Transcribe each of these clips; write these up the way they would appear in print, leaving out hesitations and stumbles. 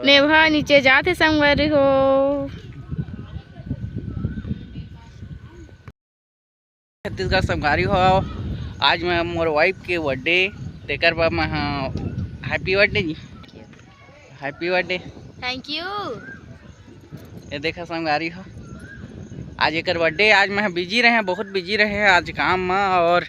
नेभा नीचे जाते संगवारी हो। छत्तीसगढ़ संगवारी हो। आज मैं मोर वाइफ के बर्थडे तेकर बा मैं happy birthday ji. Happy birthday. Thank you. ये देखा संगवारी हो आज एक बर्थडे। आज मैं बिजी रहे, बहुत बिजी रहे आज काम में और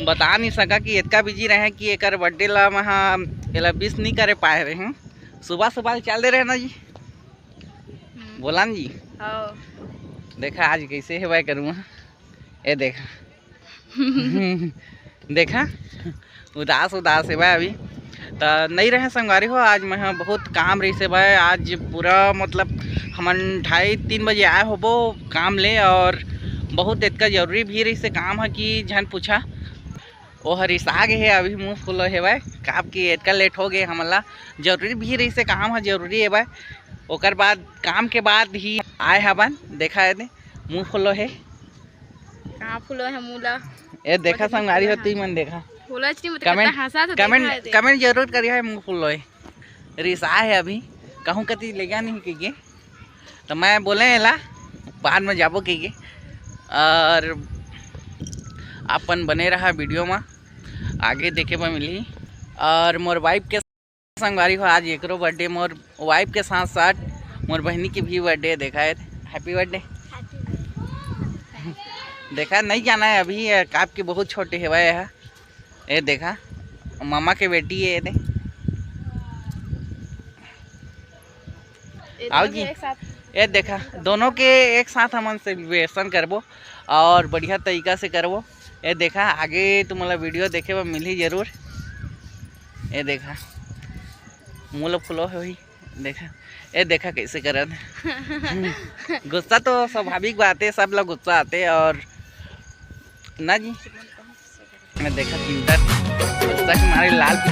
बता नहीं सका कि इतना बिजी रहे कि एक बर्थडे ला मैं विश नहीं करे पाए रहे हैं। सुबह सुबह चल दे रहे ना जी, बोला न जी। देखा आज कैसे है भाई करूँ। ये देखा देखा उदास उदास है भाई। अभी तो नहीं रहे संगवारी हो। आज मैं बहुत काम रही से भाई। आज पूरा मतलब हमन 2:30-3 बजे आए हो वो काम ले और बहुत इतना जरूरी भी रही से काम है कि झन पूछा वो हरिसाग है। अभी मुँह फुल है भाई काप की इतना लेट हो गए हमला। जरूरी भी रही से काम है, जरूरी है भाई। ओकर बाद काम के बाद ही आए हवन। देखा है मुँह फुलो है। कहाँ फुलो है मूला। ये देखा संगवारी हो तुम मन देखा। कमेंट जरूर करिए है मुँह फुलो है। रिसा है अभी कहूँ कति ले गया नहीं कहिए तो मैं बोले ला बाद में जाबो कहिए। और अपन बने रहा वीडियो में आगे देखे में मिली। और मोर वाइफ के संगवारी हो आज एकरो बर्थडे। मोर वाइफ के साथ साथ मोर बहनी की भी बर्थडे। देखा है हैप्पी बर्थडे। देखा नहीं जाना है अभी काप के बहुत छोटे है भाई। ये देखा मामा के बेटी है ये आओ जी। ये देखा दोनों के एक साथ हम सेलिब्रेशन करबो और बढ़िया तरीका से करबो। ये देखा आगे तुम्हारा वीडियो देखे में मिली जरूर। ये देखा मूल फुलो है वही देखा। ये देखा कैसे कर गुस्सा तो स्वाभाविक बात है, सब लोग गुस्सा आते और ना जी। मैं देखा चिंता गुस्सा के मारे लाल हो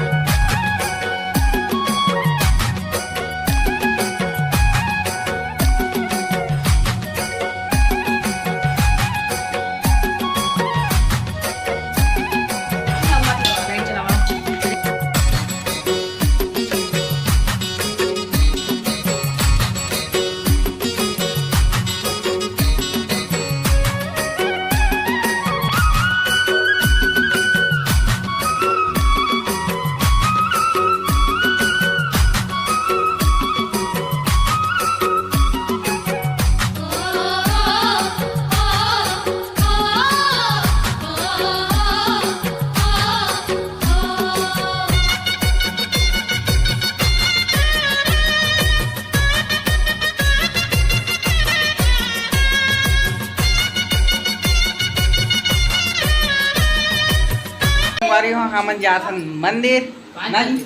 हमन जात हन मंदिर ना जी।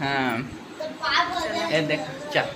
हाँ ये देख चल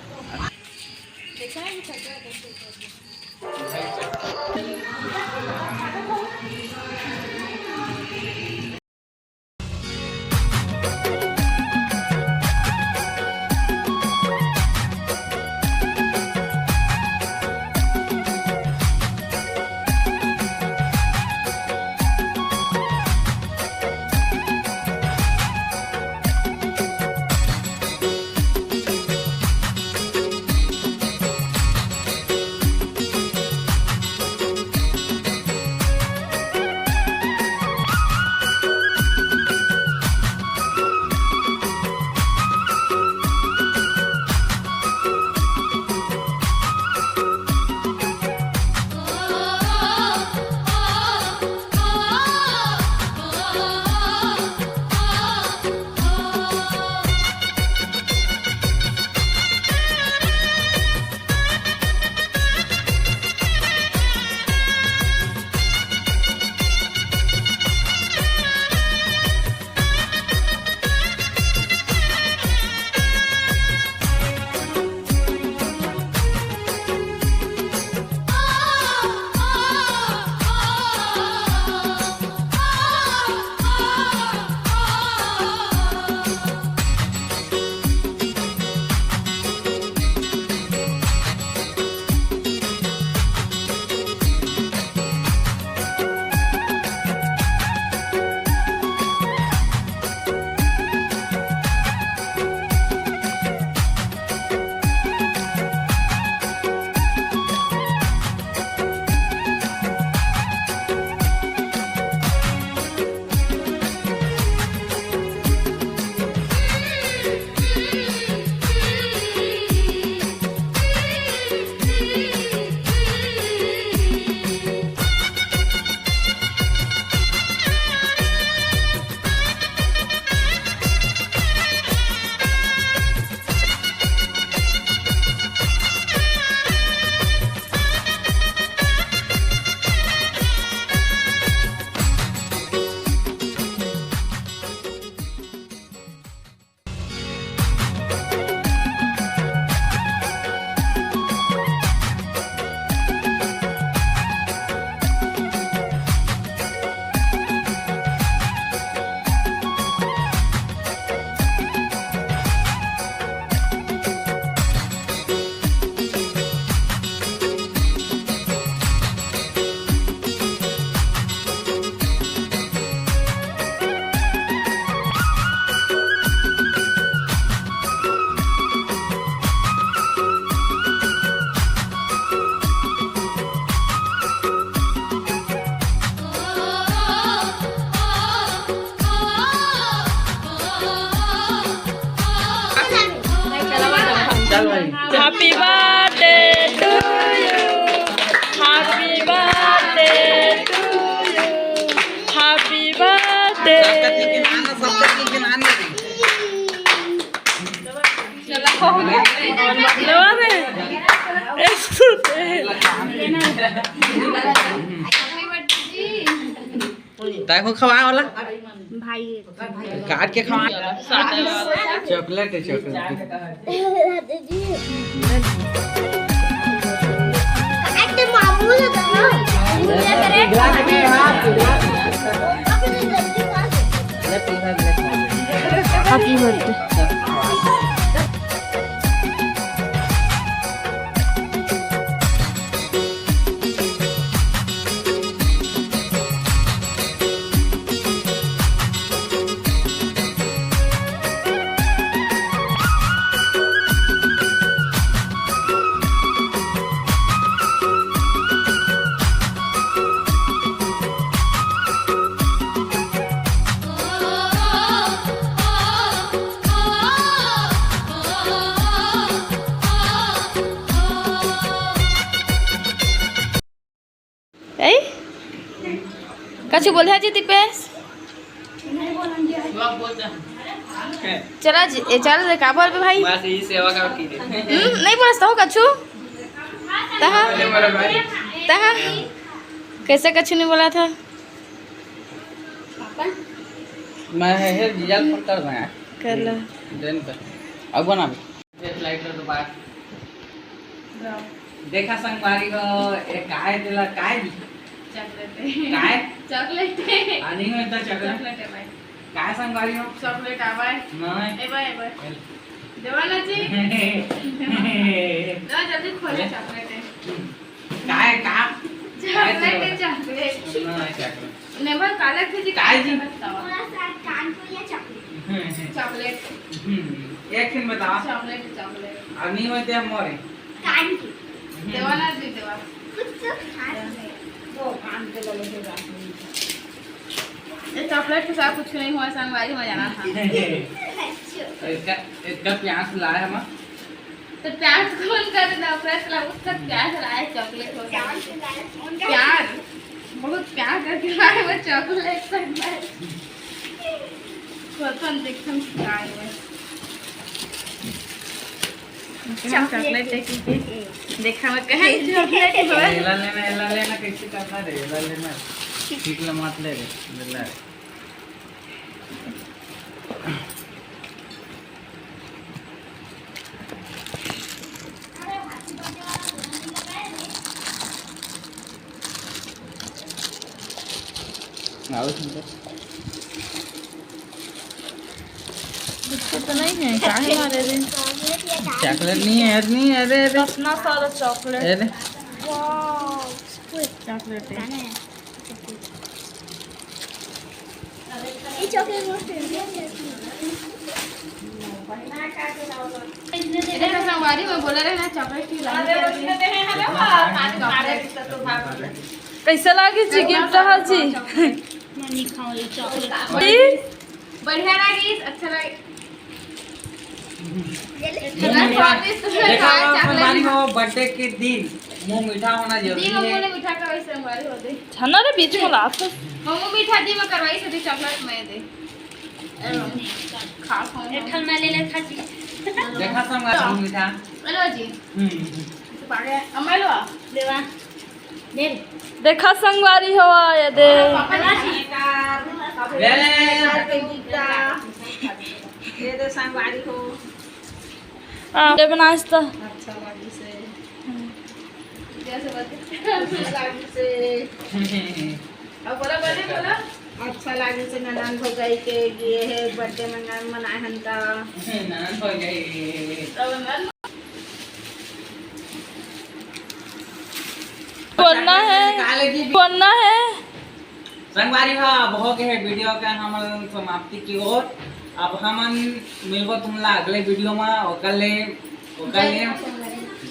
चल भाई happy birthday to you, happy birthday to you, happy birthday. देखो खवा वाला भाई काट के खवा चॉकलेट है चॉकलेट हैप्पी बर्थडे। कछु बोल है जी दीपेश चला जी चल रे का बोल भाई बस ये सेवा का की दे नहीं बोलता हो कछु तहा तहा कैसे कछु नहीं बोला था मैं है रिजल्ट फोन कर रहा है कर लो देन पे अब बना भी लाइट लो तो बात देखा संगवारी को एक काय दिला काय चॉकलेट काय चॉकलेट आणि में तो चॉकलेट चॉकलेट है भाई काय संगवारी हो चॉकलेट आवाय नहीं ए भाई देवाना जी ना जल्दी खोले चॉकलेट है काय का चॉकलेट है चॉकलेट नहीं चॉकलेट नेवर काला खिजी काय जी चॉकलेट एक दिन बताओ चॉकलेट चॉकलेट अनि में ते मोरे कान की देवाना जी देवा कुछ तो खास वो कान के लगे थे ये चॉकलेट के साथ कुछ नहीं हुआ संगवारी में जाना था इसका प्यास लाया हम तो प्याज कौन कर रहा प्रेस ला उसका प्याज लाया चॉकलेट हो गया प्याज बहुत प्यार करके लाए वो चॉकलेट करना है कौन देखम काय है चॉकलेट देखिए देखा मैं कहे चॉकलेट है एला लेना कैसे करना रे एला लेना ठीक ल मत ले रे ले आओ सुन तो नहीं है क्या है हमारे दिन चॉकलेट नहीं है अरे अरे इतना सारा चॉकलेट। अरे चॉकलेट है ये चॉकलेट बहुत फेवरेट इधर संगवारी में बोला रहे ना चॉकलेट की कैसे लागे जी गिफ्ट रहा जी नहीं खाओ ये चॉकलेट बढ़िया लगी अच्छा लगे देखा संगवारी हो बर्थडे के दिन मुंह मीठा होना जरूरी है मीठा करवाई संगवारी होते छना रे बीच में लात मम्मी मीठा दी में करवाई से चॉकलेट में दे खा खा एठल में ले ले खा जी देखा संगवारी मीठा हेलो जी पागे अम्मा लो देवा दे देखा संगवारी हो ये दे ले ले ये दे संगवारी हो ये बनाइस तो अच्छा लगी से जैसे बता लगी से अब बोला अच्छा लगी से ननन हो गई के ये है बर्थडे मनाए हन का ननन हो गई बोलना है संगवारी हा बहुत है वीडियो का हम समाप्ति की ओर अब हम मिलबो तुमला अगले वीडियो में ओकले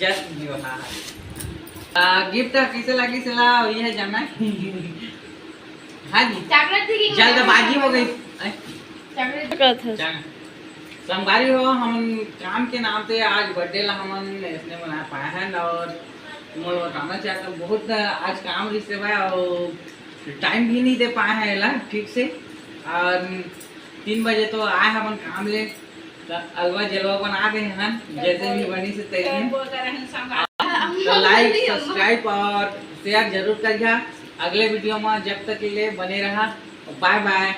जस्ट वीडियो हा गिफ्ट कैसे लगी सला ये है जाना हां जी चॉकलेट थी जल्दबाजी हो गई कहते हैं जाना संगवारी हो हम काम के नाम से आज बर्थडे ला हमन इसने मना पाए हैं और मैं बताना चाहता हूँ बहुत आज काम रिश्ते में और टाइम भी नहीं दे पाए हैं ला ठीक से और 3 बजे तो आए हमन काम ले तो अलवा जलवा बना गए हैं जैसे भी बनी से तैयारी तो लाइक सब्सक्राइब और शेयर जरूर करिए अगले वीडियो में जब तक के लिए बने रहा बाय बाय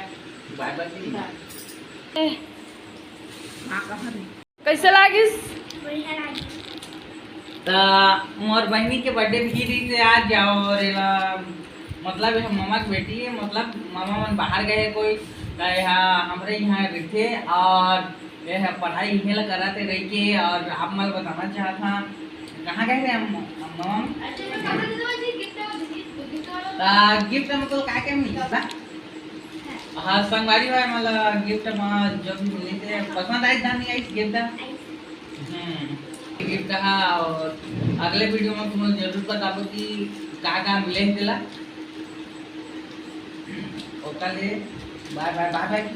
बाय बाय कैसे लागिस बढ़िया लागी तो मोर बहनी के बर्थडे भी रही से आज और मतलब यह मामा की बेटी है मतलब मामा मन बाहर गए कोई यहाँ हमारे यहाँ रहते और यह पढ़ाई यहीं कराते रह के और आप मैं बताना चाहता कहाँ गए थे हम मामा गिफ्ट मतलब क्या मिला हाँ संगवारी भाई मतलब गिफ्ट में जो भी मिले थे पसंद आई था नहीं आई गिफ्ट गिफ्ट हाँ और अगले वीडियो में तुम जरूर बताओ कि क्या मिले दिला okay bye bye bye bye